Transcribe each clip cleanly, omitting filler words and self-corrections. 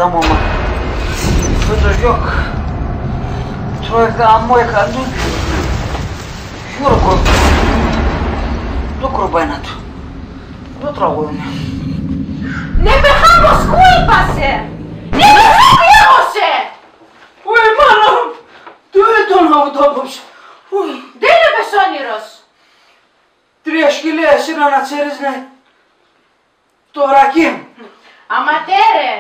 Да, мама. Это жёг. Тройка мойка. Γιώργο, δεν κρουμπάει να του. Δεν τραγούδι. Ναι, πεχάμω σκούιπασε! Ναι, πεχάμιαγωσε! Ουε, μάνα μου, τι ήταν αυτό απόψε. Δεν είναι πεσόνηρος. 3 σκυλιά εσύ να τσέρισνε το βρακί μου. Αματέρε,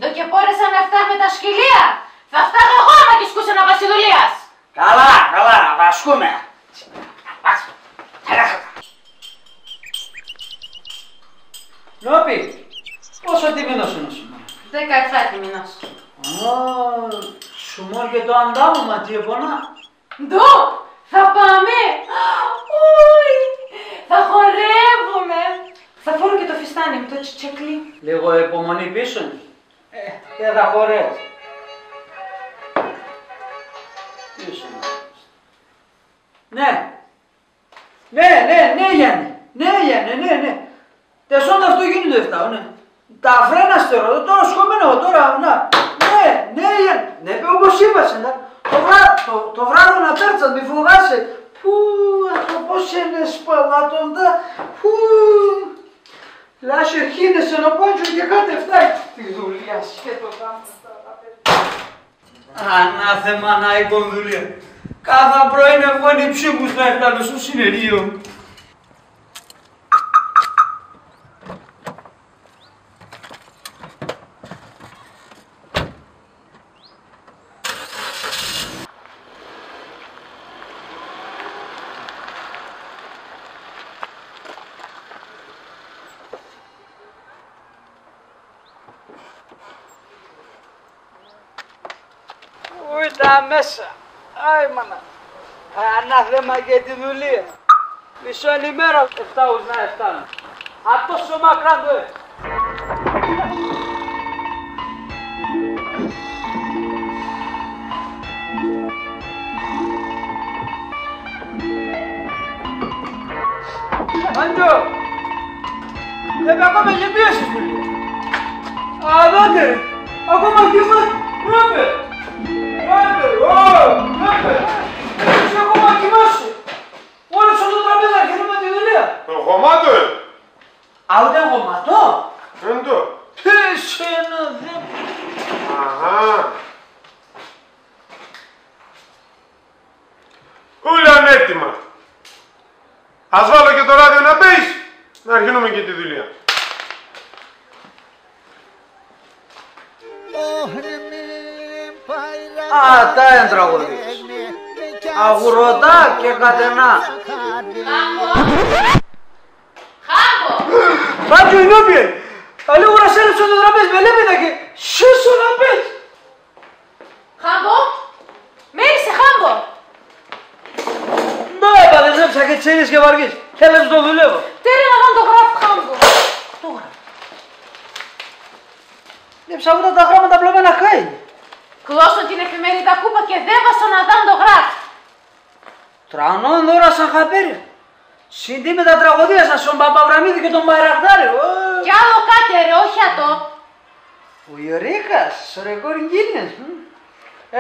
το και πόρεσαν αυτά με τα σκυλία. Θα φτάγω εγώ άμα τη σκούσε να βασιδουλίας. Καλά, καλά, να βασκούμε. Νόπι, πόσο τιμήνος είναι σήμερα? 17 τιμήνος. Σου μόρια το αντάμωμα, τι επωνά. Ντο, θα πάμε. Ουι, θα χορεύουμε. Θα φορώ και το φιστάνι μου, το τσιτσεκλί. Λίγο υπομονή πίσω. Και θα χορεύω. Πίσω. Ναι. Ναι, Γιάννη. Ναι, ναι. Τεσσόντα αυτό γίνεται αυτά, ναι. Τα φρένα στερώ, τώρα σκομμένω τώρα, να. Ναι, Γιάννη. Ναι, όπως είπες, το βράδυ να πέρτσαν, μη φοβάσαι. Πού, αυτό πώς είναι σπαλάτοντα, πού. Λάσσε αρχίνεσαι να πόντζω και κάτι φτάει. Τη δουλειά σχέτω κάνω στα παιδιά. Ανάθεμα να εικον δουλειά. Κάθε πρωί βγαίνει ψήμους να έφτανε στο συνεργείο. Ούτε μέσα. Άι μάνα. Ανάθεμα και τη δουλεία. Μισή ημέρα φτάω να έφτάνω. Από τόσο μακρά το έτσι. Άντζο. Ακόμα και πίεσες δουλειά. Αδάτε, ακόμα κοιμάσαι. Εσύ ακόμα κοιμάσαι. Όλες στο τραπέζι αρχίζουμε τη δουλειά. Γομάτο, Α, ούτε γομάτο. Δεν το. Εσένα δεν... Αχα. Όλα είναι έτοιμα. Ας βάλω και το ράδιο να πεις, να αρχίσουμε και τη δουλειά. Α, τα είναι τραγουδίες. Αγουρωτά και κατενά. Χάμπο! Μπάτζο η νόπιε. Αλλού γρασέλεψε το τραπέζι με λέπεδα και σέσω να πες. Χάμπο! Μίλησε, Χάμπο! Ναι, παδεσέψα και τσίρις και βαργής. Θέλεις το δουλεύω. Τέλει να κάνω το γράφει, Χάμπο. Το γράφει. Δεν ψαβούτα τα γράμματα πλωμένα χάινι. Κλώσον την εφημερίδα κούπα και δέβασαν να δам το γράφει. Τρανών δώρα σαν χαπέρια. Συντή με τα τραγωδία σας, τον Παπαβραμίδη και τον Μπαϊραχτάρη. Κι άλλο κάτι ρε, όχι ατό. Ο Ιωρίκας, ο ρεκόρ γκίνες.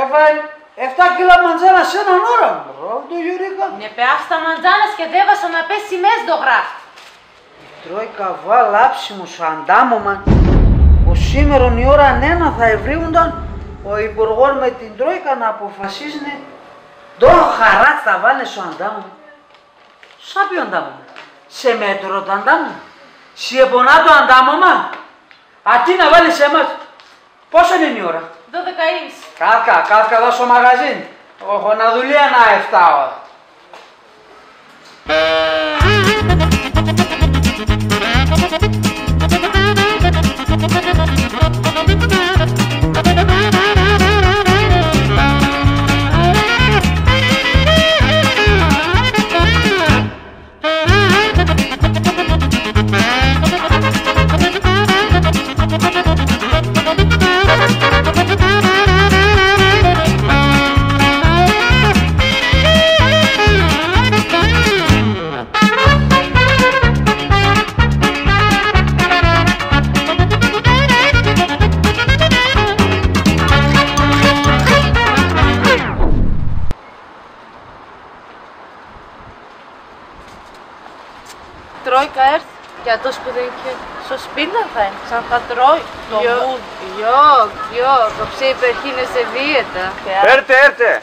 Έφαγε 7 κιλά μαντζάνα σε έναν ώρα. Μπράβο το Ιωρίκα. Ναι, πεάστα μαντζάνας και δέβασαν να πέσει μέσα το γράφει. Τρόικα βάλ άψιμο σου αντάμωμα. Ο σήμερον η ώρα ανένα θα ευρίουνταν ο υπουργός με την Τρόικα να αποφασίζουν τώρα χαρά θα βάλει σου αντάμωμα. Σαν ποιο αντάμωμα. Σε μέτρο το αντάμωμα. Σε επονά το αντάμωμα. Αντί να βάλει σε εμάς. Πόσο είναι η ώρα. 12:30. Κάτκα εδώ στο μαγαζίν. Έχω να δουλειά να 7 ώρα. Τρόικα έρθει. Και αυτός που δεν είχε στο σπίτι θα είναι, σαν θα τρώει το μούδι. Jo, το ψήπερχ είναι σε δίαιτα. Έρτε.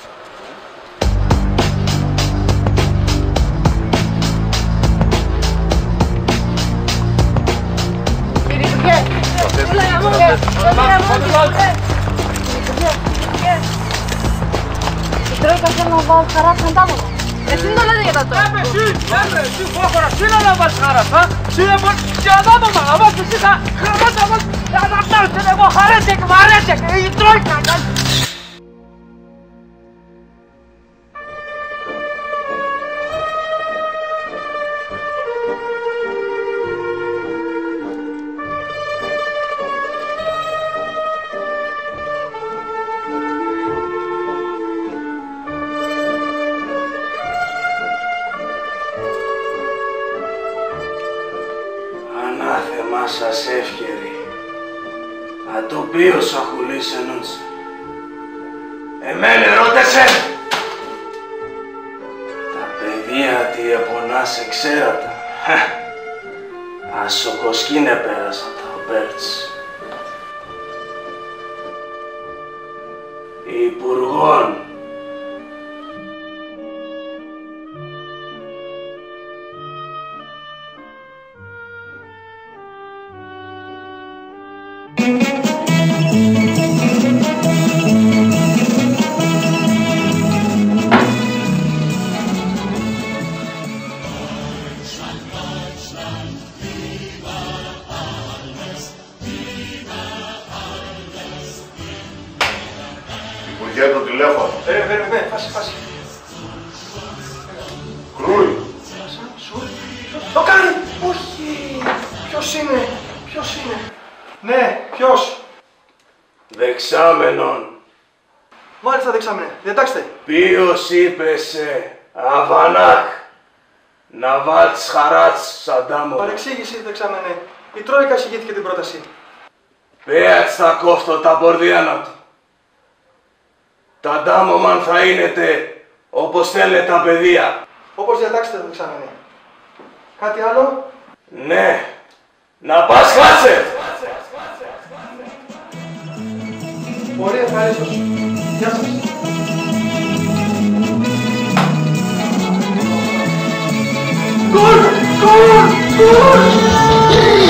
Κύριε Υπουργέ, η Τρόικα θέλει να βάλει χαρά σαν τάμωνα. Εσύ δεν το λέτε για τα τώρα. Εσύ φόχωρα, τι να βάλεις χαράς, α? Τι να βάλεις και αντάμωμα, να βάλεις εσύ τα χαράτα μας. Να φτάσουν εγώ χαρέσαι και μ' αρέσει και η Τρόικα. Ανάθεμά σας εύκαιροι, ατοπίως αχουλήσενος. Εμένε ρώτεσαι! Τα παιδεία τι επονάσε ξέρατα. Ασοκοσκίνε πέρασα τα οπέρτς. Υπουργών. Υπουργέ, το τηλέφωνο. Φάση. Κρούι. Το κάνει! Όχι! Ποιος είναι? Ναι, ποιος? Δεξάμενον. Μάλιστα δεξάμενε, διατάξτε. Ποιος είπε σε Αβανάκ να βάλεις χαράτς σαν τάμο. Παρεξήγηση δεξάμενε. Η Τρόικα εισηγήθηκε την πρόταση. Πέατς θα κόφτω τα πορδιάνα του. Τα ντάμομαν θα είναι όπως θέλετε τα παιδεία. Όπως διατάξετε το ξαναδεί. Κάτι άλλο? Ναι, να πας χάσε! Πολύ ευχαρίστως. Γεια σας. Γκολ! Γκολ! Γκολ!